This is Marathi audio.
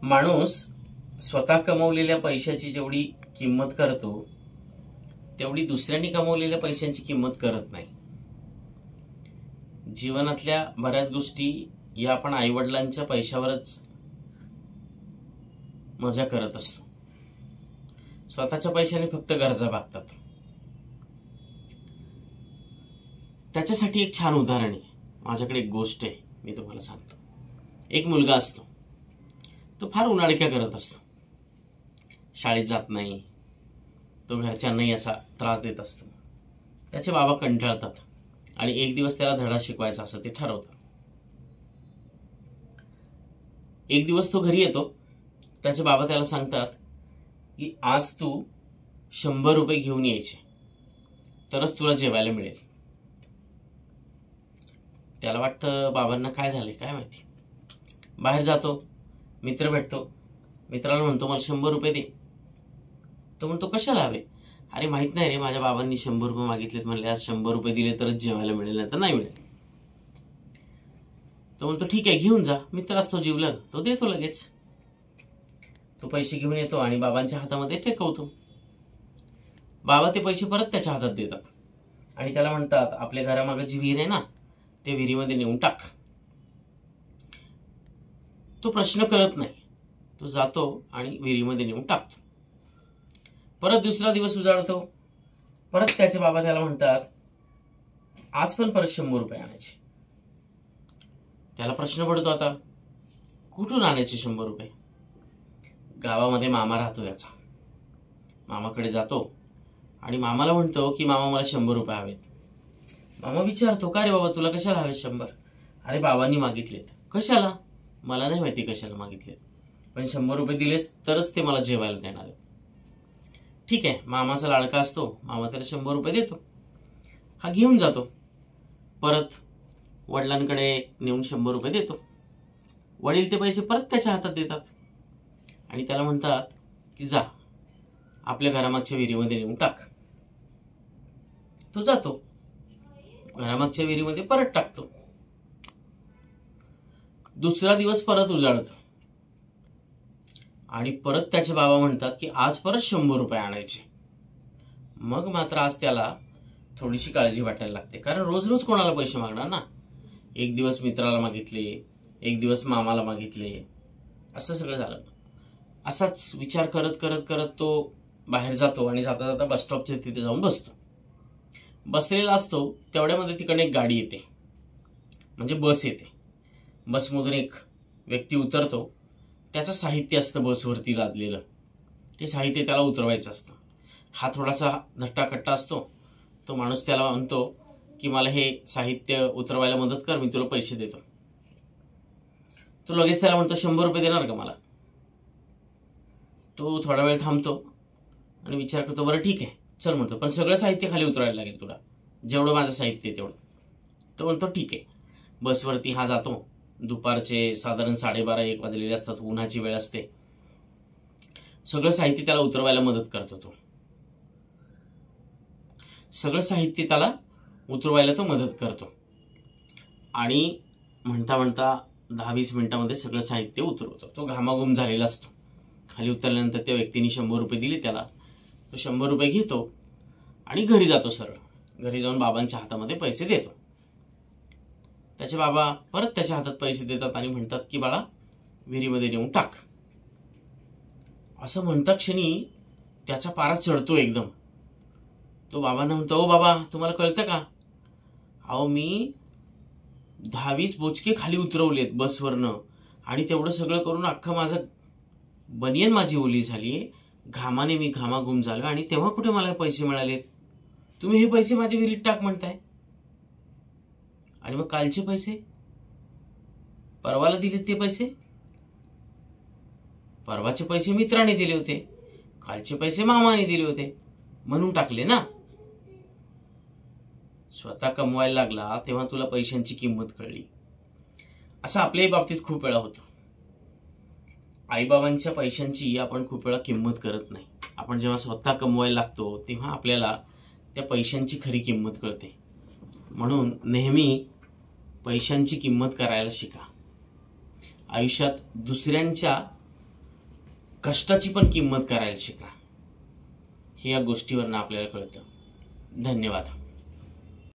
माणूस स्वतः कमवलेल्या पैशाची जेवढी किंमत करतो तेवढी दुसऱ्यांनी कमवलेल्या पैशांची किंमत करत नाही. जीवनातल्या बऱ्याच गोष्टी या आपण आईवडिलांच्या पैशावरच मजा करत असतो. स्वतःच्या पैशाने फक्त गरजा भागतात. त्याच्यासाठी एक छान उदाहरण आहे. माझ्याकडे एक गोष्ट आहे, मी तुम्हाला सांगतो. एक मुलगा असतो, तो फार उन्हाळक्या करत असतो. शाळेत जात नाही, तो घरच्यांनाही असा त्रास देत असतो. त्याचे बाबा कंटाळतात आणि एक दिवस त्याला धडा शिकवायचा असं ते ठरवतात. एक दिवस तो घरी येतो. त्याचे बाबा त्याला सांगतात की आज तू 100 रुपये घेऊन यायचे, तरच तुला जेवायला मिळेल. त्याला वाटतं बाबांना काय झाले काय माहिती. बाहेर जातो, मित्र भेटतो. मित्राला म्हणतो मला 100 रुपये दे. तो म्हणतो कशाला हवे. अरे माहित नाही रे, माझ्या बाबांनी 100 रुपये मागितलेत, म्हणले आज 100 रुपये दिले तरच जेवायला मिळेल, नाही तर नाही मिळेल. तो म्हणतो ठीक आहे घेऊन जा. मित्र असतो जीवलग, तो देतो लगेच. तो पैसे घेऊन येतो आणि बाबांच्या हातामध्ये टेकवतो. बाबा ते पैसे परत त्याच्या हातात देतात आणि त्याला म्हणतात आपल्या घरामागे जी विहीर आहे ना, ते विहिरीमध्ये नेऊन टाक. तो प्रश्न करत नाही, तो जातो आणि विहिरीमध्ये नेऊन टाकतो. परत दुसरा दिवस उजाडतो. परत त्याचे बाबा त्याला म्हणतात आज पण परत 100 रुपये आणायचे. त्याला प्रश्न पडतो आता कुठून आणायचे 100 रुपये. गावामध्ये मामा राहतो त्याचा. मामाकडे जातो आणि मामाला म्हणतो की मामा मला 100 रुपये हवेत. मामा विचारतो का रे बाबा तुला कशाला हवे 100. अरे बाबांनी मागितलेत. कशाला. मला नाही माहिती कशाला मागितलेत, पण 100 रुपये दिलेस तरच ते मला जेवायला देणार आहेत. ठीक आहे, मामाचा लाडका असतो. मामा त्याला 100 रुपये देतो. हा घेऊन जातो. परत वडिलांकडे नेऊन 100 रुपये देतो. वडील ते पैसे परत त्याच्या हातात देतात आणि त्याला म्हणतात की जा आपल्या घरामागच्या विहिरीमध्ये नेऊन टाक. तो जातो, घरामागच्या विहिरीमध्ये परत टाकतो. दुसरा दिवस परत उजाडतो आणि परत त्याचे बाबा म्हणतात की आज परत 100 रुपये आणायचे. मग मात्र आज त्याला थोडीशी काळजी वाटायला लागते, कारण रोज रोज कोणाला पैसे मागणार ना. एक दिवस मित्राला मागितले, एक दिवस मामाला मागितले, असं सगळं झालं. असाच विचार करत करत करत तो बाहेर जातो आणि जाता जाता बस स्टॉपच्या तिथे जाऊन बसतो. बसलेला असतो तेवढ्यामध्ये तिकडे एक गाडी येते, म्हणजे बस येते. बसमधून एक व्यक्ती उतरतो. त्याचं साहित्य असतं बसवरती लादलेलं. ते साहित्य त्याला उतरवायचं असतं. हा थोडासा धट्टाकट्टा असतो. तो माणूस त्याला म्हणतो की मला हे साहित्य उतरवायला मदत कर, मी तुला पैसे देतो. तो लगेच त्याला म्हणतो 100 रुपये देणार का मला. तो थोडा वेळ थांबतो आणि विचार करतो बरं ठीक आहे चल म्हणतो, पण सगळं साहित्य खाली उतरायला लागेल तुला, जेवढं माझं साहित्य आहे तेवढं. तो म्हणतो ठीक आहे. बसवरती हा जातो. दुपारचे साधारण 12:30-1 वाजलेले असतात. उन्हाची वेळ असते. सगळं साहित्य त्याला उतरवायला मदत करतो. तो सगळं साहित्य त्याला उतरवायला तो मदत करतो आणि म्हणता म्हणता 10-20 मिनिटांमध्ये सगळं साहित्य उतरवतो. तो घामाघूम झालेला असतो. खाली उतरल्यानंतर त्या व्यक्तीने 100 रुपये दिले त्याला. तो 100 रुपये घेतो आणि घरी जातो. सरळ घरी जाऊन बाबांच्या हातामध्ये पैसे देतो. त्याचे बाबा परत त्याच्या हातात पैसे देतात आणि म्हणतात की बाळा विहिरीमध्ये नेऊन टाक. असं म्हणता क्षणी त्याचा पारा चढतो एकदम. तो बाबांना म्हणतो ओ बाबा तुम्हाला कळतं का, अहो मी 10-20 बोचके खाली उतरवलेत बसवरनं आणि तेवढं सगळं करून अख्खं माझं बनियन माझी ओली झाली, घामाने मी घामाघूम झालो आणि तेव्हा कुठे मला पैसे मिळालेत. तुम्ही हे पैसे माझ्या विहिरीत टाक म्हणताय. आणि मग कालचे पैसे परवाला दिलेत ते पैसे. परवाचे पैसे मित्राने दिले होते, कालचे पैसे मामाने दिले होते म्हणून टाकले ना. स्वतः कमवायला लागला तेव्हा तुला पैशांची किंमत कळली. असं आपल्याही बाबतीत खूप वेळा होतं. आईबाबांच्या पैशांची आपण खूप वेळा किंमत करत नाही. आपण जेव्हा स्वतः कमवायला लागतो तेव्हा आपल्याला त्या पैशांची खरी किंमत कळते. म्हणून नेहमी पैशांची किंमत करायला शिका. आयुष्यात दुसऱ्यांच्या कष्टाची पण किंमत करायला शिका. हे या गोष्टीवरनं आपल्याला कळतं. धन्यवाद.